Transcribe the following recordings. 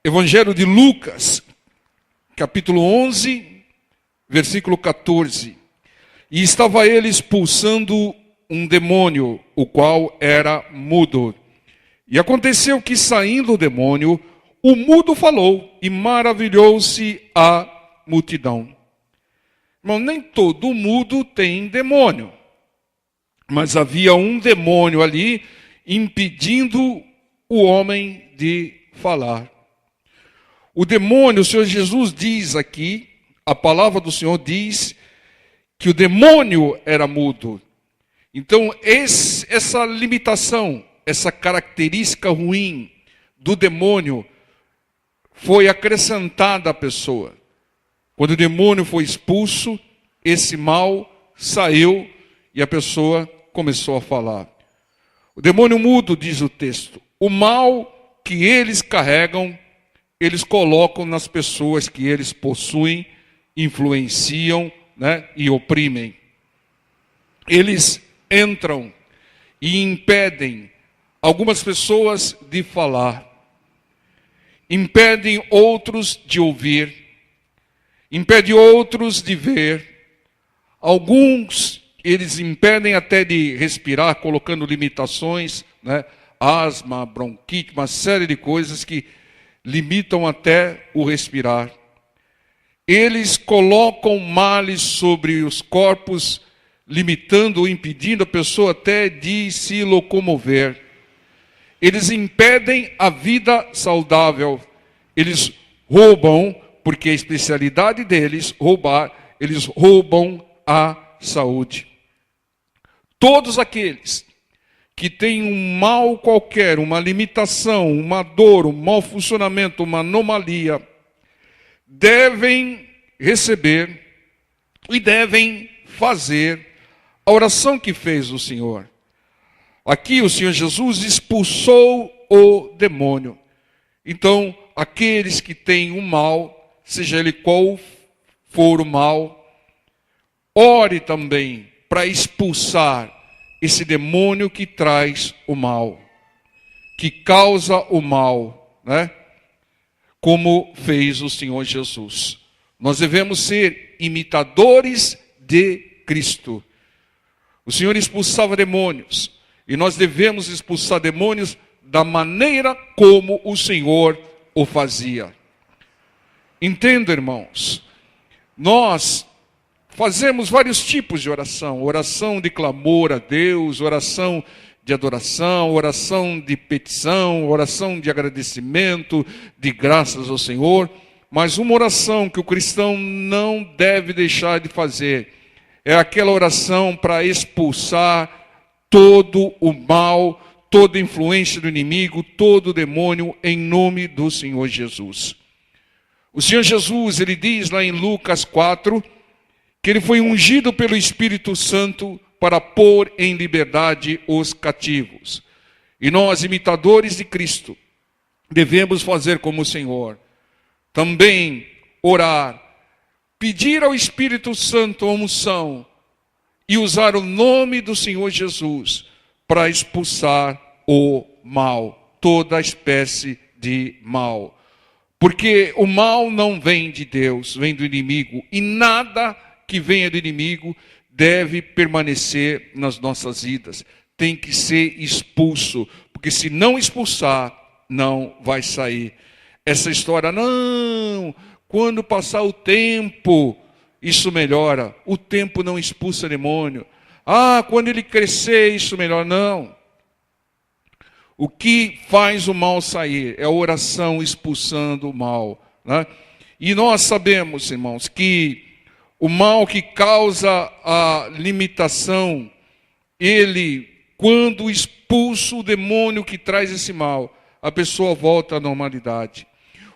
Evangelho de Lucas, capítulo 11, versículo 14. E estava ele expulsando um demônio, o qual era mudo. E aconteceu que, saindo o demônio, o mudo falou, e maravilhou-se a multidão. Irmão, nem todo mudo tem demônio. Mas havia um demônio ali, impedindo o homem de falar. O demônio, o Senhor Jesus diz aqui, a palavra do Senhor diz que o demônio era mudo. Então, essa limitação, essa característica ruim do demônio foi acrescentada à pessoa. Quando o demônio foi expulso, esse mal saiu e a pessoa começou a falar. O demônio mudo, diz o texto, o mal que eles carregam, eles colocam nas pessoas que eles possuem, influenciam, e oprimem. Eles entram e impedem algumas pessoas de falar, impedem outros de ouvir, impedem outros de ver. Alguns eles impedem até de respirar, colocando limitações, asma, bronquite, uma série de coisas que limitam até o respirar. Eles colocam males sobre os corpos, limitando ou impedindo a pessoa até de se locomover. Eles impedem a vida saudável. Eles roubam, porque a especialidade deles, roubar, eles roubam a saúde. Todos aqueles que têm um mal qualquer, uma limitação, uma dor, um mau funcionamento, uma anomalia, devem receber e devem fazer a oração que fez o Senhor. Aqui o Senhor Jesus expulsou o demônio. Então, aqueles que têm o mal, seja ele qual for o mal, ore também para expulsar esse demônio que traz o mal, que causa o mal, como fez o Senhor Jesus. Nós devemos ser imitadores de Cristo. O Senhor expulsava demônios, e nós devemos expulsar demônios da maneira como o Senhor o fazia. Entenda, irmãos, nós fazemos vários tipos de oração. Oração de clamor a Deus, oração de adoração, oração de petição, oração de agradecimento, de graças ao Senhor. Mas uma oração que o cristão não deve deixar de fazer é aquela oração para expulsar todo o mal, toda influência do inimigo, todo o demônio, em nome do Senhor Jesus. O Senhor Jesus, ele diz lá em Lucas 4, que ele foi ungido pelo Espírito Santo para pôr em liberdade os cativos. E nós, imitadores de Cristo, devemos fazer como o Senhor. Também orar, pedir ao Espírito Santo a unção e usar o nome do Senhor Jesus para expulsar o mal, toda espécie de mal. Porque o mal não vem de Deus, vem do inimigo, e nada que venha do inimigo deve permanecer nas nossas vidas. Tem que ser expulso, porque se não expulsar, não vai sair. Essa história, não, quando passar o tempo, isso melhora. O tempo não expulsa demônio. Quando ele crescer, isso melhora. Não. O que faz o mal sair é a oração expulsando o mal. E nós sabemos, irmãos, que o mal que causa a limitação, ele, quando expulsa o demônio que traz esse mal, a pessoa volta à normalidade.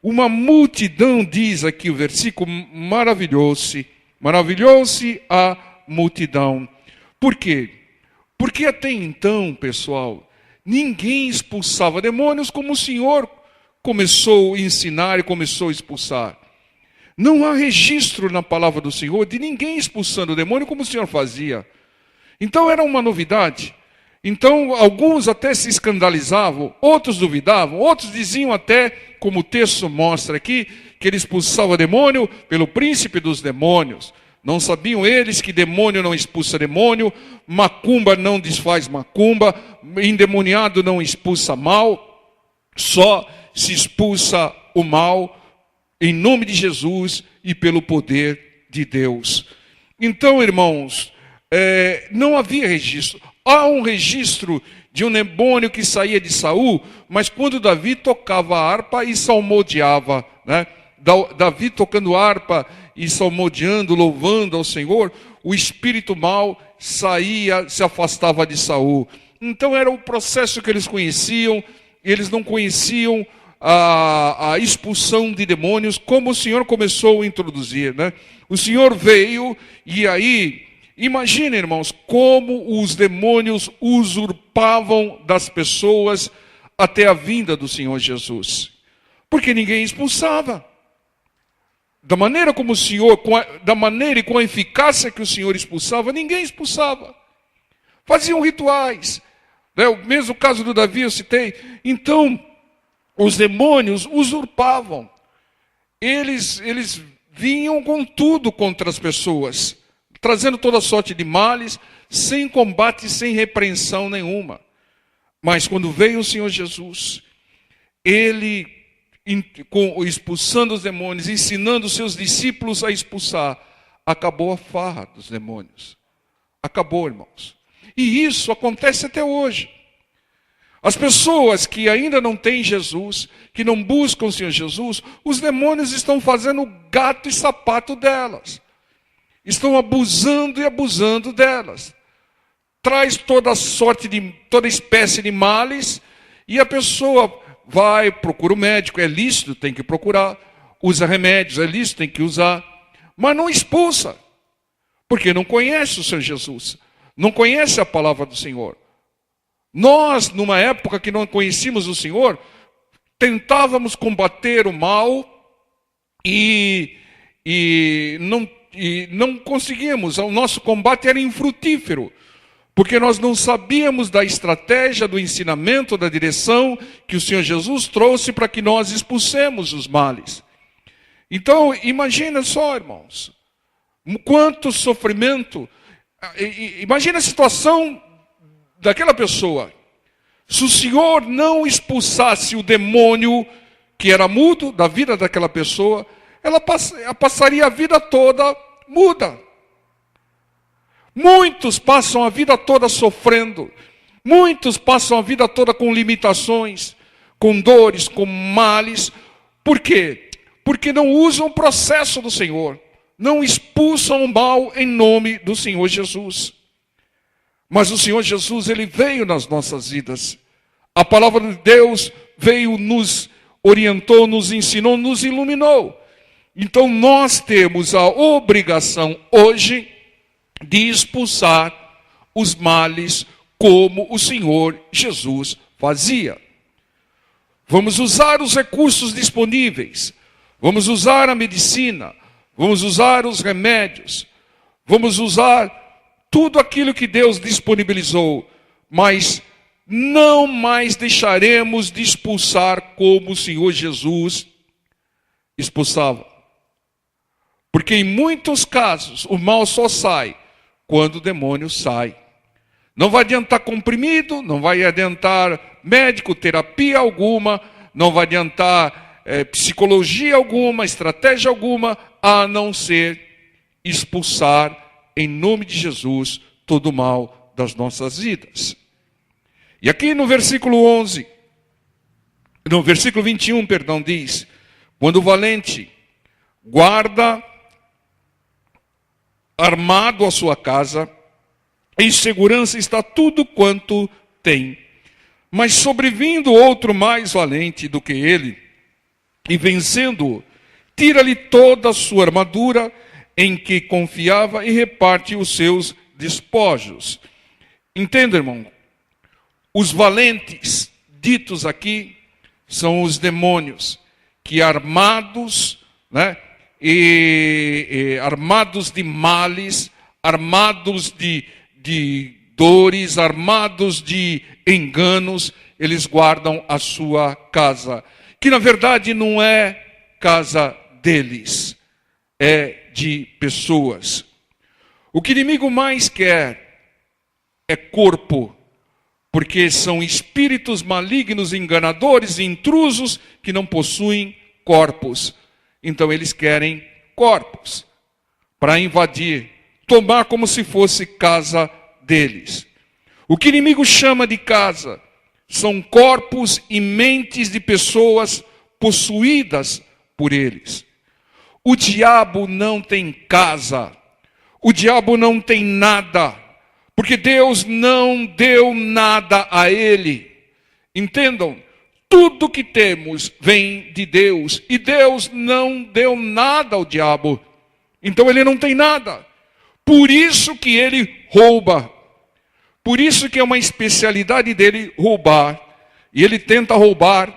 Uma multidão, diz aqui o versículo, maravilhou-se a multidão. Por quê? Porque até então, pessoal, ninguém expulsava demônios como o Senhor começou a ensinar e começou a expulsar. Não há registro na palavra do Senhor de ninguém expulsando o demônio como o Senhor fazia. Então era uma novidade. Então, alguns até se escandalizavam, outros duvidavam, outros diziam até, como o texto mostra aqui, que ele expulsava demônio pelo príncipe dos demônios. Não sabiam eles que demônio não expulsa demônio, macumba não desfaz macumba, endemoniado não expulsa mal, só se expulsa o mal em nome de Jesus e pelo poder de Deus. Então, irmãos, não havia registro. Há um registro de um demônio que saía de Saul, mas quando Davi tocava a harpa e salmodiava, né? Davi tocando harpa e salmodiando, louvando ao Senhor, o espírito mau saía, se afastava de Saul. Então era o processo que eles conheciam, eles não conheciam a expulsão de demônios, como o Senhor começou a introduzir, né? O Senhor veio e aí, imagina, irmãos, como os demônios usurpavam das pessoas até a vinda do Senhor Jesus. Porque ninguém expulsava. Da maneira como o Senhor, da maneira e com a eficácia que o Senhor expulsava, ninguém expulsava. Faziam rituais. Né? O mesmo caso do Davi eu citei. Então, os demônios usurpavam. Eles vinham com tudo contra as pessoas, trazendo toda sorte de males, sem combate, sem repreensão nenhuma. Mas quando veio o Senhor Jesus, ele, expulsando os demônios, ensinando os seus discípulos a expulsar, acabou a farra dos demônios. Acabou, irmãos. E isso acontece até hoje. As pessoas que ainda não têm Jesus, que não buscam o Senhor Jesus, os demônios estão fazendo gato e sapato delas. Estão abusando e abusando delas. Traz toda sorte toda espécie de males, e a pessoa vai, procura o médico, é lícito, tem que procurar, usa remédios, é lícito, tem que usar, mas não expulsa, porque não conhece o Senhor Jesus, não conhece a palavra do Senhor. Nós, numa época que não conhecíamos o Senhor, tentávamos combater o mal e não conseguíamos. O nosso combate era infrutífero, porque nós não sabíamos da estratégia, do ensinamento, da direção que o Senhor Jesus trouxe para que nós expulsemos os males. Então, imagina só, irmãos, quanto sofrimento. Imagina a situação daquela pessoa. Se o Senhor não expulsasse o demônio que era mudo da vida daquela pessoa, ela passaria a vida toda muda. Muitos passam a vida toda sofrendo. Muitos passam a vida toda com limitações, com dores, com males. Por quê? Porque não usam o processo do Senhor. Não expulsam o mal em nome do Senhor Jesus. Mas o Senhor Jesus, ele veio nas nossas vidas. A palavra de Deus veio, nos orientou, nos ensinou, nos iluminou. Então nós temos a obrigação hoje de expulsar os males como o Senhor Jesus fazia. Vamos usar os recursos disponíveis. Vamos usar a medicina. Vamos usar os remédios. Vamos usar tudo aquilo que Deus disponibilizou, mas não mais deixaremos de expulsar como o Senhor Jesus expulsava. Porque em muitos casos o mal só sai quando o demônio sai. Não vai adiantar comprimido, não vai adiantar médico, terapia alguma, não vai adiantar psicologia alguma, estratégia alguma, a não ser expulsar em nome de Jesus todo o mal das nossas vidas. E aqui no versículo 21, diz: quando o valente guarda armado a sua casa, em segurança está tudo quanto tem. Mas sobrevindo outro mais valente do que ele, e vencendo-o, tira-lhe toda a sua armadura em que confiava e reparte os seus despojos. Entenda, irmão, os valentes ditos aqui são os demônios que armados, né, armados de males, armados de dores, armados de enganos, eles guardam a sua casa, que na verdade não é casa deles, é de pessoas. O que o inimigo mais quer é corpo, porque são espíritos malignos, enganadores, intrusos, que não possuem corpos. Então eles querem corpos para invadir, tomar como se fosse casa deles. O que o inimigo chama de casa são corpos e mentes de pessoas possuídas por eles. O diabo não tem casa, o diabo não tem nada, porque Deus não deu nada a ele. Entendam, tudo que temos vem de Deus, e Deus não deu nada ao diabo, então ele não tem nada. Por isso que ele rouba, por isso que é uma especialidade dele roubar, e ele tenta roubar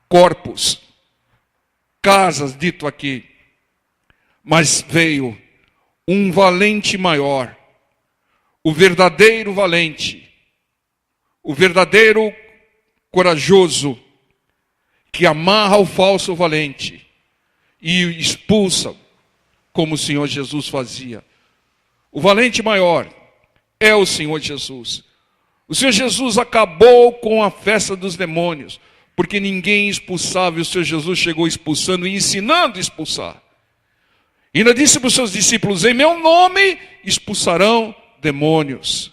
corpos, casas, dito aqui. Mas veio um valente maior, o verdadeiro valente, o verdadeiro corajoso, que amarra o falso valente e expulsa, como o Senhor Jesus fazia. O valente maior é o Senhor Jesus. O Senhor Jesus acabou com a festa dos demônios, porque ninguém expulsava, e o Senhor Jesus chegou expulsando e ensinando a expulsar. E ainda disse para os seus discípulos: em meu nome expulsarão demônios.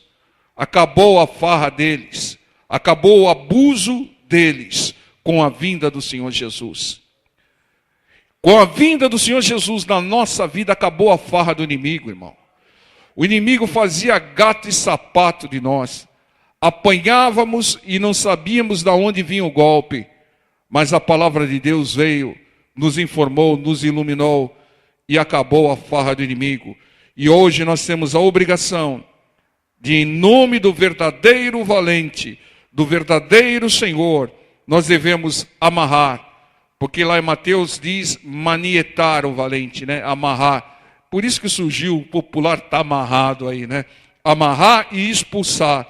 Acabou a farra deles, acabou o abuso deles com a vinda do Senhor Jesus. Com a vinda do Senhor Jesus na nossa vida, acabou a farra do inimigo, irmão. O inimigo fazia gato e sapato de nós. Apanhávamos e não sabíamos de onde vinha o golpe. Mas a palavra de Deus veio, nos informou, nos iluminou, e acabou a farra do inimigo. E hoje nós temos a obrigação de, em nome do verdadeiro valente, do verdadeiro Senhor, nós devemos amarrar. Porque lá em Mateus diz manietar o valente, né? Amarrar. Por isso que surgiu o popular "tá amarrado" aí, né? Amarrar e expulsar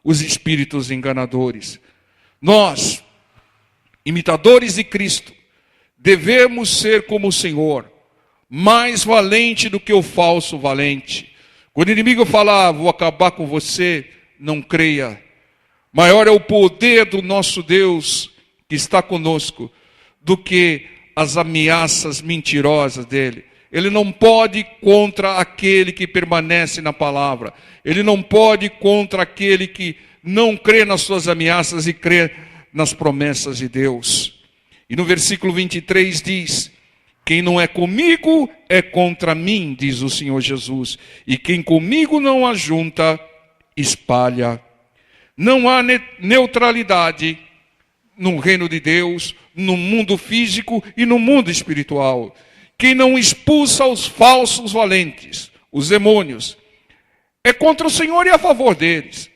os espíritos enganadores. Nós, imitadores de Cristo, devemos ser como o Senhor, mais valente do que o falso valente. Quando o inimigo falar: vou acabar com você, não creia. Maior é o poder do nosso Deus que está conosco do que as ameaças mentirosas dele. Ele não pode ir contra aquele que permanece na palavra. Ele não pode ir contra aquele que não crê nas suas ameaças e crê nas promessas de Deus. E no versículo 23 diz: quem não é comigo é contra mim, diz o Senhor Jesus. E quem comigo não ajunta, espalha. Não há neutralidade no reino de Deus, no mundo físico e no mundo espiritual. Quem não expulsa os falsos valentes, os demônios, é contra o Senhor e a favor deles.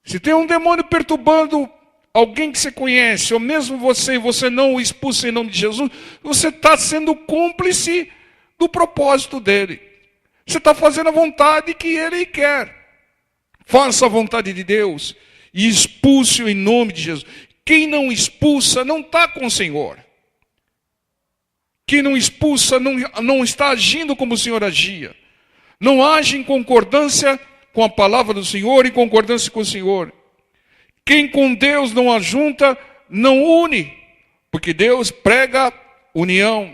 Se tem um demônio perturbando alguém que você conhece, ou mesmo você, e você não o expulsa em nome de Jesus, você está sendo cúmplice do propósito dele. Você está fazendo a vontade que ele quer. Faça a vontade de Deus e expulse-o em nome de Jesus. Quem não expulsa não está com o Senhor. Quem não expulsa não está agindo como o Senhor agia. Não age em concordância com a palavra do Senhor, em concordância com o Senhor. Quem com Deus não ajunta, não une. Porque Deus prega união.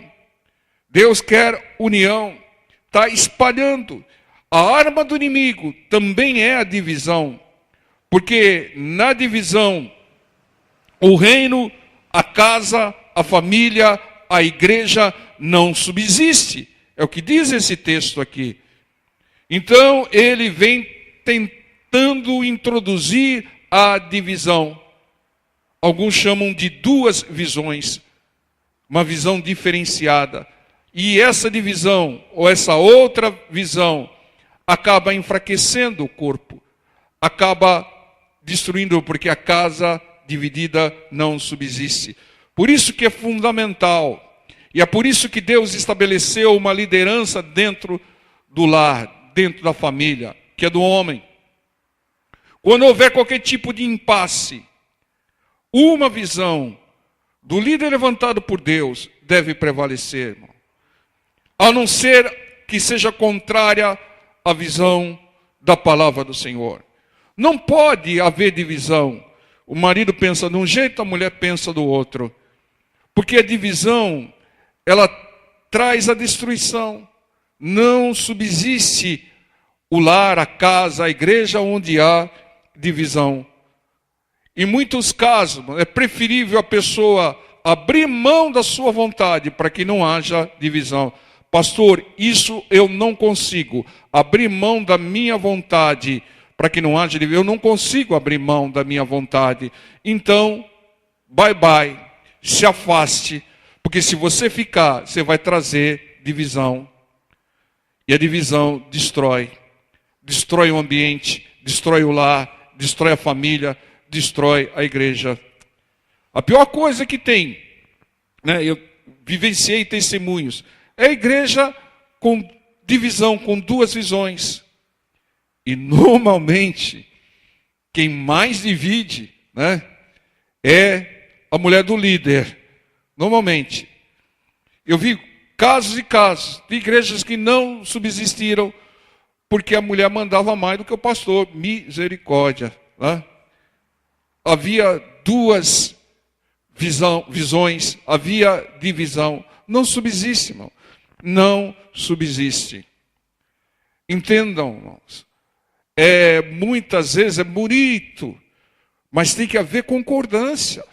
Deus quer união. Está espalhando. A arma do inimigo também é a divisão. Porque na divisão, o reino, a casa, a família, a igreja não subsiste. É o que diz esse texto aqui. Então, ele vem tentando introduzir a divisão. Alguns chamam de duas visões. Uma visão diferenciada. E essa divisão, ou essa outra visão, acaba enfraquecendo o corpo. Acaba destruindo, porque a casa dividida não subsiste. Por isso que é fundamental, e é por isso que Deus estabeleceu uma liderança dentro do lar, dentro da família, que é do homem. quando houver qualquer tipo de impasse, uma visão do líder levantado por Deus deve prevalecer, irmão. A não ser que seja contrária à visão da palavra do Senhor. Não pode haver divisão. O marido pensa de um jeito, a mulher pensa do outro. Porque a divisão, ela traz a destruição. Não subsiste o lar, a casa, a igreja onde há divisão. Em muitos casos, é preferível a pessoa abrir mão da sua vontade para que não haja divisão. Pastor, isso eu não consigo. Abrir mão da minha vontade para que não haja divisão. Eu não consigo abrir mão da minha vontade. Então, bye bye. Se afaste. Porque se você ficar, você vai trazer divisão. E a divisão destrói. Destrói o ambiente, destrói o lar, destrói a família, destrói a igreja. A pior coisa que tem, né, eu vivenciei testemunhos, é a igreja com divisão, com duas visões. E normalmente, quem mais divide, né, é a mulher do líder. Normalmente. Eu vi casos e casos de igrejas que não subsistiram porque a mulher mandava mais do que o pastor. Misericórdia. Né? Havia duas visões, havia divisão. Não subsiste, irmão. Não subsiste. Entendam, irmãos. Muitas vezes é bonito, mas tem que haver concordância.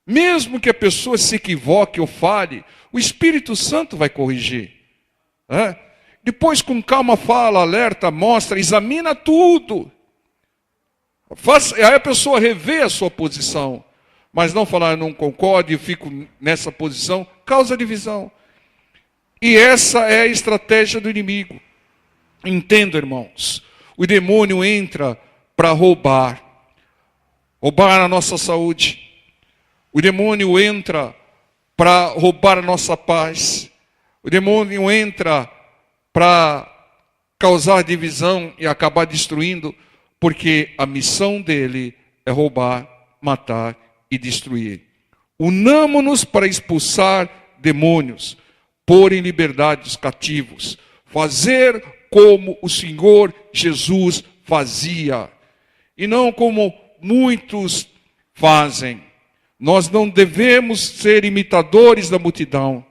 Mesmo que a pessoa se equivoque ou fale, o Espírito Santo vai corrigir. Né? Depois, com calma, fala, alerta, mostra, examina tudo. Aí a pessoa revê a sua posição. Mas não falar, eu não concordo, eu fico nessa posição, causa divisão. E essa é a estratégia do inimigo. Entenda, irmãos. O demônio entra para roubar. Roubar a nossa saúde. O demônio entra para roubar a nossa paz. O demônio entra para causar divisão e acabar destruindo, porque a missão dele é roubar, matar e destruir. Unamo-nos para expulsar demônios, pôr em liberdade os cativos, fazer como o Senhor Jesus fazia, e não como muitos fazem. Nós não devemos ser imitadores da multidão.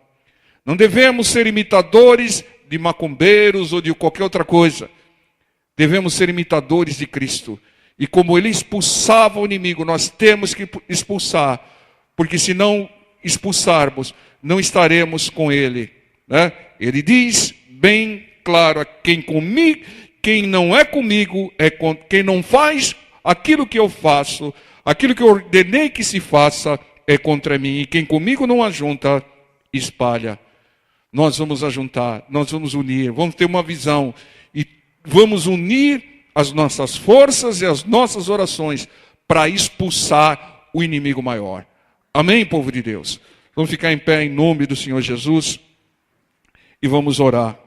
Não devemos ser imitadores de macumbeiros ou de qualquer outra coisa. Devemos ser imitadores de Cristo. E como ele expulsava o inimigo, nós temos que expulsar. Porque se não expulsarmos, não estaremos com ele. Né? Ele diz bem claro, quem não é comigo, quem não faz aquilo que eu faço, aquilo que eu ordenei que se faça, é contra mim. E quem comigo não ajunta, espalha. Nós vamos ajuntar, nós vamos unir, vamos ter uma visão. E vamos unir as nossas forças e as nossas orações para expulsar o inimigo maior. Amém, povo de Deus? Vamos ficar em pé em nome do Senhor Jesus e vamos orar.